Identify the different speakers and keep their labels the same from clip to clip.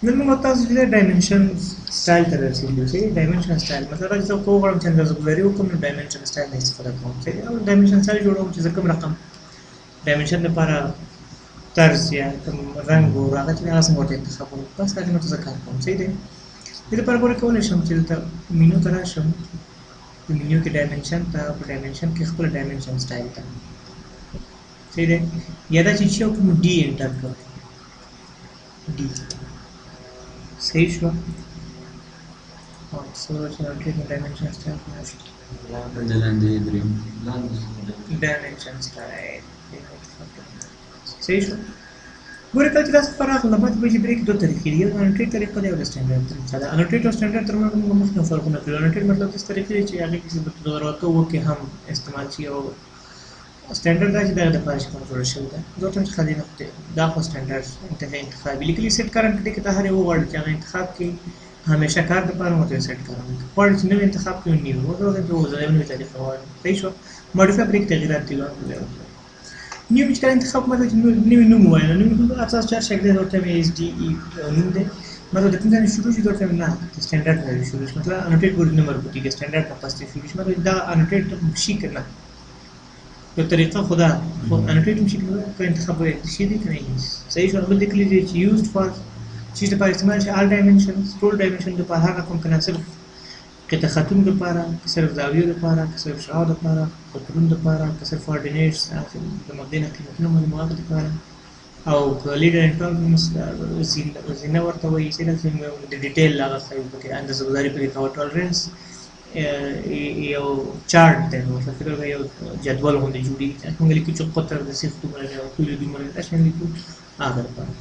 Speaker 1: نن موږ تاسو ته ډایمنشن سټایل ته رسیدو چې ډایمنشن سټایل مطلب چې زه کوم غواړم چې اندازه ګذاري وکړم نو ډایمنشن سټایل نه استفاده کوم چې او ډایمنشن سټایل جوړوم چې زه کوم رقم ډایمنشن لپاره طرز یا کوم رنګ او هغه چې هغه څنګه انتخاب کوم بس دا چې متذکر کوم صحیح دی دې لپاره ګوره کولی شم چې دلته مینو ته راشم په مینو کې ډایمنشن ته په ډایمنشن کې خپل ډایمنشن سټایل ته صحیح دی یا دا چې کوم ډي انټر کړم ډي صحیح شو او څو چې انټر ډایمنشن سټایل راشي ډایمنشن سټایل صحیح شو ګوره کله چې تاسو فراغ نه پاتې به بریک دوه طریقې دي یو انټر طریقه دی او سټانډرډ طریقه ده انټر او سټانډرډ تر موږ مخکې فرقونه کړو انټر مطلب د طریقې چې هغه کې د ضرورتو کې هم استعمال شي او سټانډرډ دا چې د لپاره چې کنټرول شوی ده دوه ټیم خالي نه دا خو سټانډرډ انتخابي لیکلي سیټ کرنٹ کې ته هر یو ورډ چې هغه انتخاب کې همیشه کار د پاره مو سیټ کړم ورډ چې نو انتخاب کې نیو ورته د ځایونو طریقه وایي صحیح شو ماډیفای بریک تغیرات دي نیو چې انتخاب مته چې نیو نوم وایي نو اساس چار شکل ورته اس ډي ای نوم ده مطلب د کوم ځای شروع شي ورته نه سټانډرډ نه شروع شي مطلب انوټیټ ګور نمبر پټي کې سټانډرډ په پاسته شروع شي مطلب دا انوټیټ شي کنه یو طریقه خدا خو انوټیټ شي په انتخاب وایي شي دي کنه صحیح شو بل د کلی چې یوزډ فار چې د پاره استعمال شي آل ډایمنشنز ټول ډایمنشن د په هغه کوم کنه صرف که خاتون لپاره صرف زاویه لپاره صرف شعاع لپاره خطرون لپاره صرف کوردینیټس د مبدینه قیمتونه معلومات لپاره او لیډر انټرنس زینه ورته وایي چې د ډیټیل لاغه خایي پکې اندازه ګذاري پکې کاو ټولرنس یو چارت دی نو فکر کوي یو جدول غوندې جوړي موږ لیکو چې قطر د صفر باندې او ټول دې باندې تاسو لیکو هغه لپاره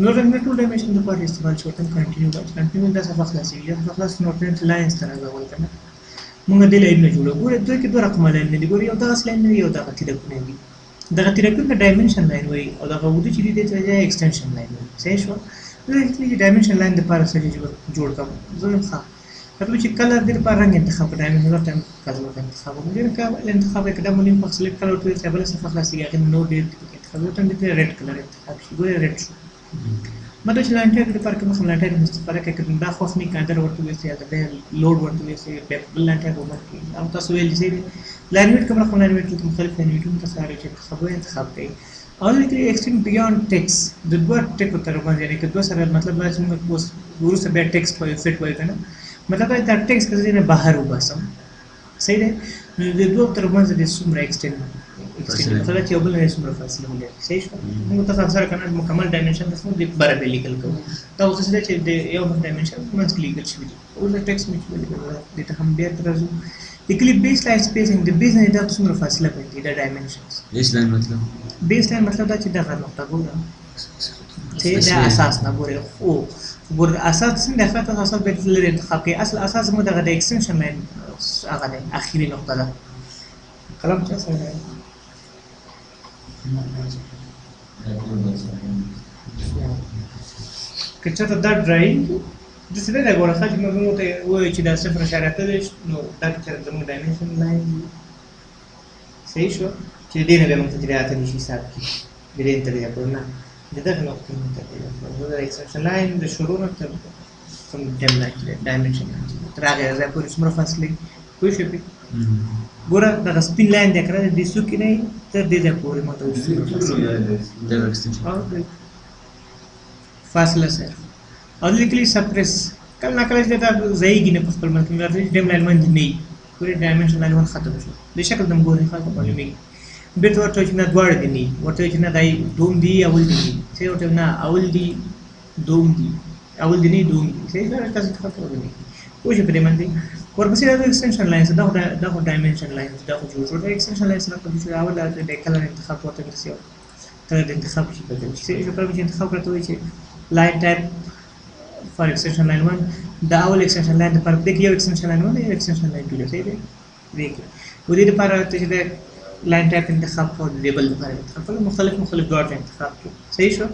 Speaker 1: نو د ټول ډایمنشن لپاره استعمال شو ته کنټینیو دا څه خلاصي یا خلاص نو ټرنټ لاینز ته راغول کنه موږ دې لاین نه جوړو ګوره دوی کې دوه رقم لاین دي ګوره یو دا اصل لاین یو دا تیرکونه دي دا تیرکونه ډایمنشن لاین وای او دا غوډي چې دې ته ایکستنشن لاین وای صحیح شو دا چې ډایمنشن لاین د لپاره څه جوړ کوم زه ښه مطلب چې کلر د لپاره رنگ انتخاب ډایمنشن ورته کلر انتخاب موږ کا انتخاب کړه موږ په سلیکټ کلر ټول څه بل څه خلاصي هغه نو ډیټ انتخاب ورته دې ریډ کلر انتخاب شي ګوره ریډ شو مطلب چې لانټر د لپاره کوم لانټر استفاده کوي دا خو نه کاندر ورته وي چې دا لوډ ورته وي چې بل لانټر ومکي او تاسو ویل چې لانویټ کوم رقم لانویټ مختلف لانویټونه تاسو راځي چې انتخاب کوي او د ایکستند بیاند ټیکست د دوه ټکو تر باندې یعنی که دوه سره مطلب دا چې موږ ورسره به ټیکست وایي فټ وایي کنه مطلب دا ټیکست کې نه بهر وباسم صحیح ده نو د دوه تر باندې د څومره ایکستند مثلا چې یو بل نه څومره فاصله ولري صحیح شو موږ تاسو سره کنه مکمل ډایمنشن تاسو د برابر لیکل کوو دا اوس چې د یو ډایمنشن منځ کې لیکل شوی او د ټیکست مې د ته هم بیا ترځو د کلی بیس لاین سپیسینګ د بیس نه د څومره فاصله پاتې د ډایمنشنز بیس لاین مطلب دا چې دغه نقطه ګوره چې د اساس نه ګوره او ګوره اساس څنګه فاتح اساس به لري انتخاب کې اصل اساس موږ دغه د ایکستنشن لاین هغه ده اخیری نقطه ده کلام څه سره که چېرته دا ډرایینګ داسې نه ده ګوره ښه چې موږ ته ووایو چې دا 0.3 نو دا چېرته زموږ ډایمنشن لاین وي صحیح شو چې دې نه به موږ تجربات نشي حساب کړي د دې طریقه کړو نه د دغه نقطې موږ تجربه کړو د ایکسپشن لاین د شروع نه تر کوم ډایمنشن تر هغه ځای پورې څومره فاصلې پوه شوې ګوره دغه سپین لاین دی که نه د څوکې نه تر دې ځای پورې ماته فاصله سره او لیکلي سپریس کله ناکله چې دا ځایږي نه په خپل منځ کې ډیم لاین باندې نه وي پورې ډایمنشن لاین ختم شو د شکل د ګورې خاطر معلومېږي بیرته ورته چې نه دواړه دي نه ورته چې نه دای دوم دی اول دی چې ورته نه اول دی دوم دی اول دی نه دوم دی چې دا تاسو ته خبره ونه پوه شئ پرې باندې ورپسې دا ایکستنشن لاینز دا ډایمنشن لاینز دا خو جوړ شو دا ایکستنشن لاینز نه کوم چې اول د کلر انتخاب ورته ورسیو تر د انتخاب شي بدل شي چې کله چې انتخاب راته وي چې لاین ټایپ فار ایکستنشن لاین 1 دا اول ایکستنشن لاین د پر دې یو ایکستنشن لاین 1 یو ایکستنشن لاین 2 دی دی و دې لپاره ته چې لاین ټایپ انتخاب او لیبل لپاره انتخاب مختلف ډاټ انتخاب کړو صحیح شو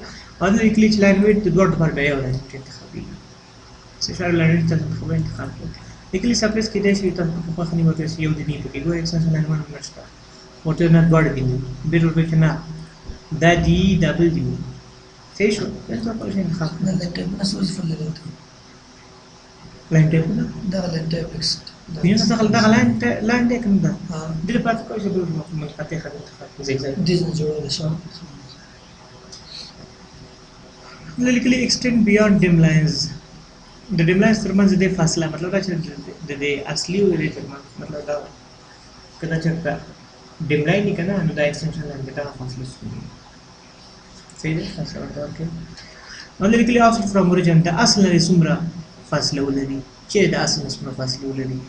Speaker 1: او د کلیچ لاین ویډ د ډاټ لپاره یو لاین انتخاب کړو صحیح شو لاین ته انتخاب کړو لیکلي سپریس کې د شي ته په خو نه ورته یو دی نه پکې ګور ایکستنشن لاین 1 نشته ورته نه ډاټ دی بیرته چې نه دا دی ډبل دی صحیح شو دلته کول شي انتخاب
Speaker 2: نه لنټایپ نه څه وظیفه لري
Speaker 1: لاین ټایپ نه
Speaker 2: دا لنټایپ اکس
Speaker 1: یو څه دغه لاین ټایپ نه ده
Speaker 2: ها
Speaker 1: د لپاره کول شي بل منقطع خط انتخاب زیګزاګ
Speaker 2: دې نه جوړول شي
Speaker 1: لیکلي extend beyond dim lines د dim lines ترمنځ د فاصله مطلب دا چې د اصلي ویلې ترمنځ مطلب دا کله چې dim line نه کنه نو دا extension line دغه فاصله سوري صحیح ده تاسو ورته کې نو لیکلي offset from origin د اصل لري څومره فاصله ولري چې د اصل څومره فاصله ولري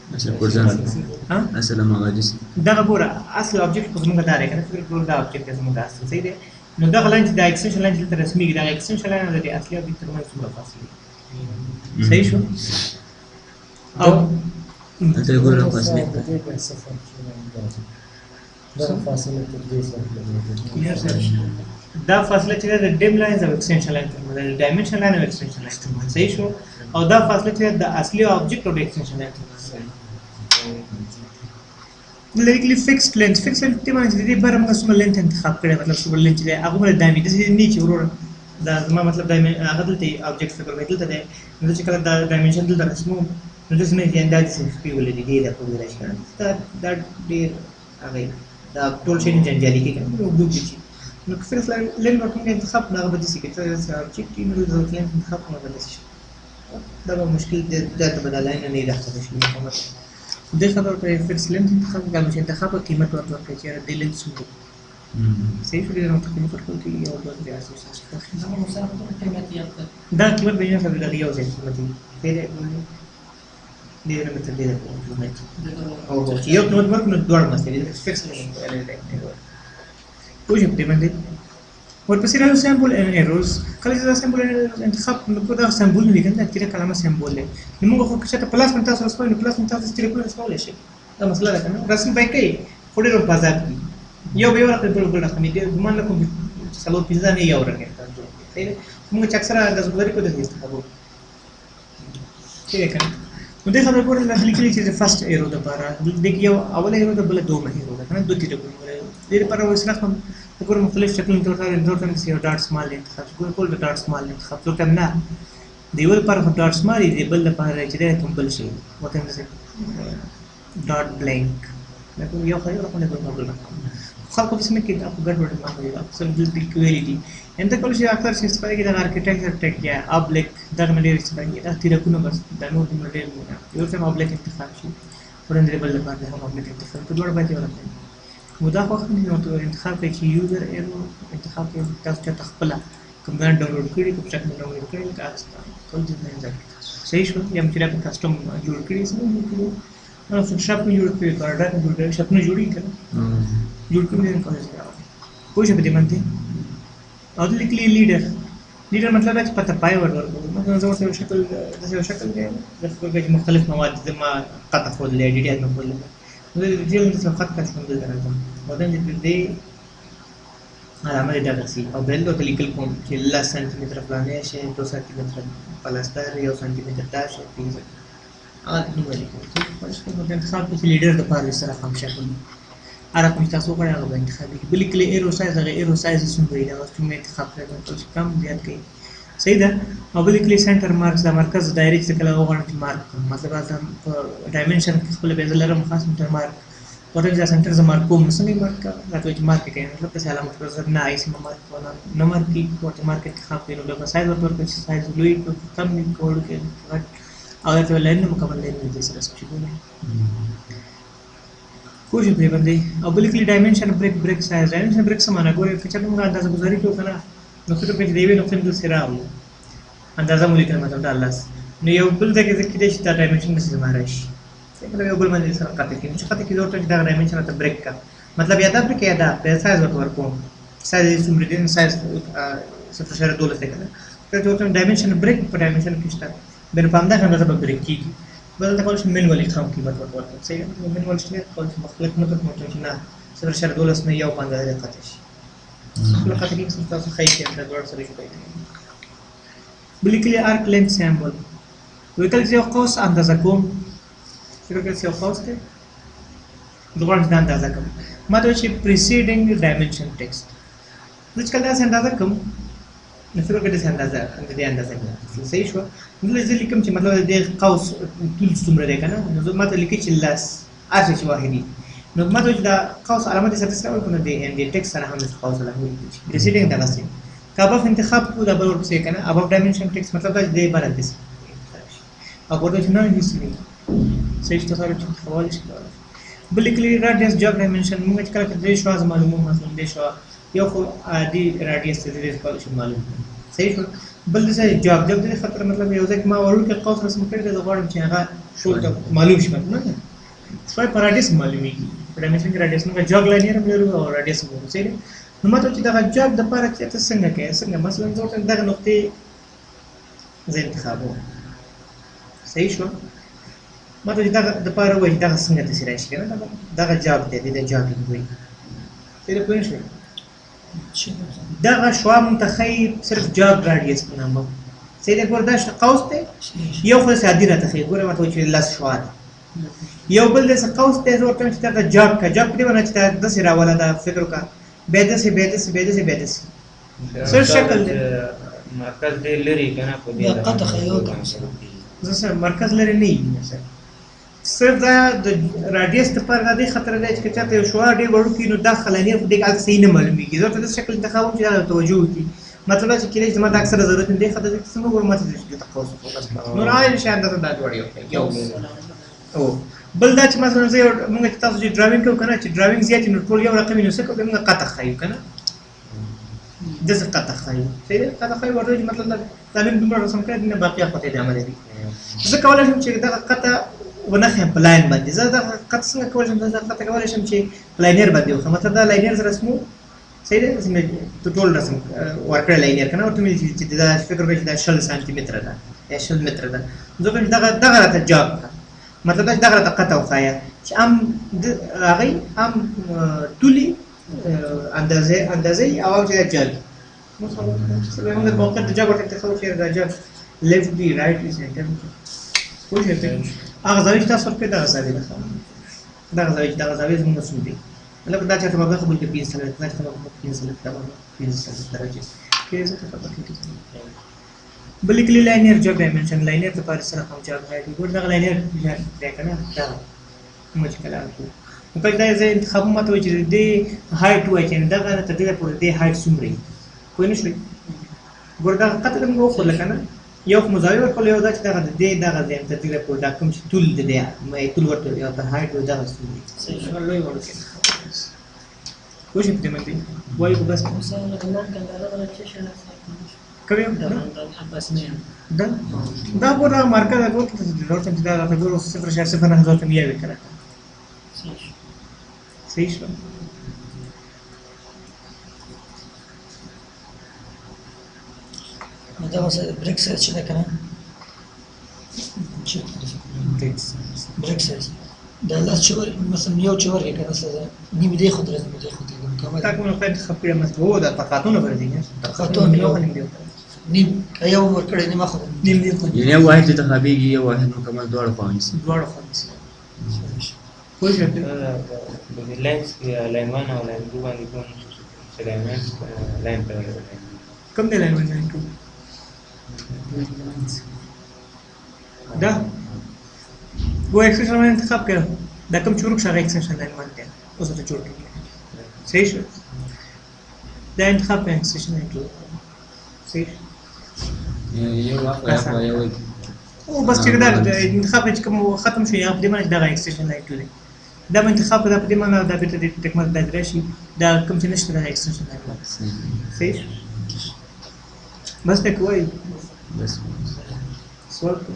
Speaker 1: ها
Speaker 3: اصل ما غاجس
Speaker 1: دا ګوره اصل object په موږ دا راکنه فکر کول دا object زموږ اصل صحیح ده نو دا لاین چې د extension line دلته رسمي دا extension line د اصلي object ترمنځ څومره فاصله صحیح شو او
Speaker 3: انت يقول لك فاصله
Speaker 1: دا فاصله چې د dim lines او extension line ترمنځ د dimension line او extension line ترمنځ صحیح شو او دا فاصله چې د اصلي object او د extension line ترمنځ لیکلي فکسډ لینث فکسډ لینث ته معنی دې بار موږ څومره لینث انتخاب کړی مطلب څومره لینث دی هغه ولې دایمي د دې نه چې ورور دا زما مطلب دایمي هغه دلته object فکر مې دلته دی نو چې کله دا dimension دلته رسمو نو د سمې کې انداز څه پیولې دی دا په ویل شي دا ډیر هغه دا ټول شي جنجالي کې کنه نو وګورئ چې نو فکسډ لینث ورته انتخاب نه غوډي سي کې چې object نو د لینث انتخاب نه غوډي شي دا به مشکل دی دا ته بدلای نه راځي شي د خبرو په فکس لینث انتخاب کوم چې انتخاب قیمت ورکړي چې د لینث څومره صحیح شو دې نو قیمت ورکړي کې یو ډول دی اساس
Speaker 2: نو مثلا قیمت یې
Speaker 1: دا قیمت به یې خبره لري یو ځای قیمت دی دې نه متل دی او یو قیمت ورکړي دوړ مسله دې فکس لینث پوجي په دې باندې ورپسې راځو سمبول ان ایروز کله چې دا سمبول انتخاب نو دا سمبول نه کنه کله کلمه سمبول دی نو موږ خو چې پلاس من تاسو رسول نو پلاس من تاسو ستړي کول رسول شي دا مسله ده کنه رسم به کوي خوري رو بازار کې یو به ورته بل رقم دی ګمان کوم څلور پیزا نه یو رقم تاسو صحیح موږ چې اکثره د زګوري کو د انتخاب کې کنه نو دا خبره کول نه لیکلي چې فرست ایرو د لپاره د یو اول ایرو د بل دوه ایرو ده کنه دوه تیر کوم دې لپاره وسره کوم وګور مختلف شکلونه تورته چې یو ډاټ سمال انتخاب ګور کول د ډاټ سمال انتخاب تورته نه دی ول پر ډاټ سمال دی بل لپاره چې دا کوم بل شي وته نه ډاټ بلانک لکه یو خیر رقم نه کوم خلکو په سم کې دا ګډوډ ما دی اکثر د کوالټي انت کول شي اکثر چې استفاده کې د ارکیټیکچر ټیک یا ابلیک دغه نه ډیر استفاده کې دا تیرکونه بس د نور د ډیر نه یو څه ابلیک انتخاب شي ورندې بل لپاره هم ابلیک انتخاب په ډوړ باندې ورته ودا خو نو ته انتخاب کوي چې یوزر ایرو انتخاب کوي تاسو ته خپل کوم ځان ډاونلوډ کړئ کوم څه ډاونلوډ کړئ تاسو ټول دې نه ځای صحیح شو یم چې راځي کسٹم جوړ کړئ سمو کړو نو فوټوشاپ نه جوړ کړئ کارډر جوړ کړئ شپ نه جوړی کړئ جوړ کړئ نه کوي کوم څه به دې منته او لیکلي لیډر مطلب چې پته پای ورکړو مثلا زه ورته شکل دی د خپل مختلف مواد زما قطع خو له ډیټیل نه کول دې څه خط کس کوم دلته راځم ودان دې علامه دې درسي او بل د لیکل کوم چې 10 سم پلانې شي 2 سم پلاستر یو سم داش پیزه نو لیکل چې په انتخاب کې لیډر د پاره سره هم شامل اره کوم تاسو غواړئ هغه انتخاب کې بل کلی ایرو سایز هغه ایرو سایز څومره دی دا څومره انتخاب کړئ چې کم زیات کړئ صحیح ده او بل کلی سنټر مارکس د مرکز دایره چې کله وغواړم چې مارک مطلب دا ډایمنشن خپل به زلره خاص سنټر مارک ورته دا سنټر ز مارک کوم څنګه مارک راته چې مارک کوي مطلب چې علامه پر ځر نه ایس مارک ولا نو مارک کی ورته مارک انتخاب کړئ نو به سایز ورته چې سایز لوی کم کوډ کې او دا لاین مکمل لاین دې سره څه کوي کوشش پرې باندې او بل کلی ډایمنشن بریک سایز ډایمنشن بریک سمانه ګورې چې موږ اندازه گزاري کوو کنه نو څه په دې دی نو څنګه سره راو اندازه مولي کړم مطلب د الله نو یو بل دغه کې د شته ډایمنشن څه زماره شي څنګه یو بل باندې سره کاته کې چې کاته کې ضرورت د ډایمنشن ته بریک کا مطلب یاد اپ کې یاد په سایز ورکوم سایز څومره دی سایز 0.12 دی کنه ته ته ډایمنشن بریک په ډایمنشن کې شته بل په همدا اندازه به بریک کیږي بل دا کول شي منوالي خام قیمت ورکول صحیح ده منوال شي کول شي مختلف نه کوم چې نه 0.12 نه یو 15 دقیقه شي خپل خاطر کې تاسو خی کې د ډور سره کوي بل کلی ارک لینث سمبل وکړ چې قوس اندازه کوم فکر کوي چې قوس ته دوه اندازه کوم ما ته چې preceding dimension text د کله دا اندازه کوم نو فکر کوم چې اندازه د دې اندازه نه صحیح شو نو زه لیکم چې مطلب د قوس طول څومره دی کنه نو زه ماته لیکي چې لاس ارشي واحدي نو ماته چې دا قوس علامه سره سره ورکړم د ټیکس سره هم د قوس علامه لیکي د سیټینګ دا غسي کابه انتخاب کو دا بل څه کنه ابو ډایمنشن ټیکس مطلب دا د بار دي او ورته چې نه هیڅ صحیح تصرف چې حواله شي بل کلی راډیوس جاب ډایمنشن موږ چې کله د شواز معلومه مثلا د شوا یو خو عادي راډیوس ته د کول شي معلوم صحیح شو بل څه جاب د خطر مطلب یو ځکه ما ورول کې قوس رسم کړی د غواړم چې هغه شو معلوم شي نه شوي پر راډیوس معلومیږي ډایمنشن کې راډیوس موږ جاب لاینر هم لرو او راډیوس مو صحیح نو ماته چې دا جاب د پاره چې تاسو څنګه کوي څنګه مثلا زه دغه نقطې زه انتخابوم صحیح شو ماته چې دا د پاره وایي دا څنګه تاسو راشي کنه دا جاب دی د جاب دی صحیح پوه شئ دا شوا منتخب صرف جاب راډیوس په نامه صحیح ده ګورداش قوس ته یو خو ساده راته خي ګوره ماته چې لاس شوا یو بل د قوس ته زه ورته چې دا جاب کا جاب دی ونه چې د سره ولا دا فکر کا بيدس سر شکل دی
Speaker 4: مرکز دی لري کنه په دې
Speaker 2: دا قطع خيو کوم
Speaker 1: زه مرکز لري نه صرف دا د راډیوس ته پر د خطر دی چې چاته یو شوا دی ورو کې نو داخلاني په دې کې صحیح نه معلومیږي زه ته شکل انتخاب چې دا توجه کی مطلب چې کله زما د اکثر ضرورت دی خطر دې څنګه ورمته دې تاسو نو راځي چې انده دا جوړیو او بل دا چې مثلا زه موږ تاسو چې ډرایوینګ کوو کنه چې ډرایوینګ زیات نو ټول یو رقم نو څه کوو موږ قطع خایو کنه د څه قطع خایو صحیح قطع خایو ورته مطلب دا موږ دومره رسم کړی نه باقي خپل د عمل دي زه کولای شم چې دا قطع ونخه پلاین باندې زه دا قطع څنګه کولای شم دا قطع کولای شم چې پلاینر باندې وخه مطلب دا لاینر رسمو صحیح ده چې ټول رسم ورکړل لاینر کنه ورته مې چې دا فکر کوي چې دا 60 سانتي متر ده یا 60 متر ده زه دا راته جواب مطلب دا دغه قطع وخایا چې هغه هم طولي اندازې او چې جل مثلا موږ د موقع د جګړې ته خو چې دا جل لیفت دی رائټ دی سنټر خو چې هغه ځای چې تاسو په دغه ځای ده دغه ځای زموږ مسؤل دي لکه دا چې په هغه خبرې کې 20 سره دا چې په 20 سره 20 درجه کې څه ته پاتې کیږي بل کلی لاینر جاب ډایمنشن لاینر ته پر سره کوم جاب هاي ګور دا لاینر دا کنه دا مشکل اخو په دا ځای انتخاب ماته چې دی هایټ وای چې دا غره ته د پور دی هایټ سومري کوی نشي ګور دا قطعه موږ خو لکنه یو مزاویه کول یو دا چې دا د دغه ځای ته د پور دا کوم چې طول دی مې طول ورته یو ته هایټ دا سومري صحیح لوی ورکه کوشش دې مې وای بس
Speaker 2: مثلا كمان كان هذا الشيء
Speaker 1: کوي دا پورا مارکر هغه ته ضرورت دی دا ته ګورو 0.0 نه ضرورت دی یې کړه صحیح شو
Speaker 2: دا مثلا بريك سيرش ده كمان بريك سيرش دا لا شور مثلا یو شور کې کنه څه نیمه دی خود راځي دی خود
Speaker 1: تا کوم خپل خپل مسبوع دا تقاطونه ورته دي
Speaker 2: تقاطون یو نیم یو ور کړی نیمه خود نیم دی خود
Speaker 3: یعنی واحد تخابیږي یو واحد مکمل دوړ خوانس
Speaker 1: دوړ خوانس خو چې
Speaker 4: د لاینز کې لاین 1 او لاین 2 باندې کوم څه لاین پر
Speaker 1: کوم دی لاین 1 لاین 2 دا वो एक्सटेंशन में इंतखाब करो दकम चुरुक शागा extension line मानते हैं उस तो चुरुक सही है दा इंतखाब पे एक्सटेंशन लाइन तो सही
Speaker 3: یو واقع یو
Speaker 1: او بس چې دا انتخاب چې کوم ختم شي یا په دې باندې دا ایکسټنشن لایټ دی دا انتخاب دا په دې باندې دا په دې ټیکنالوژي د درشي دا کوم چې نشته دا ایکسټنشن لایټ صحیح بس ته کوی
Speaker 3: بس
Speaker 1: سوال کوم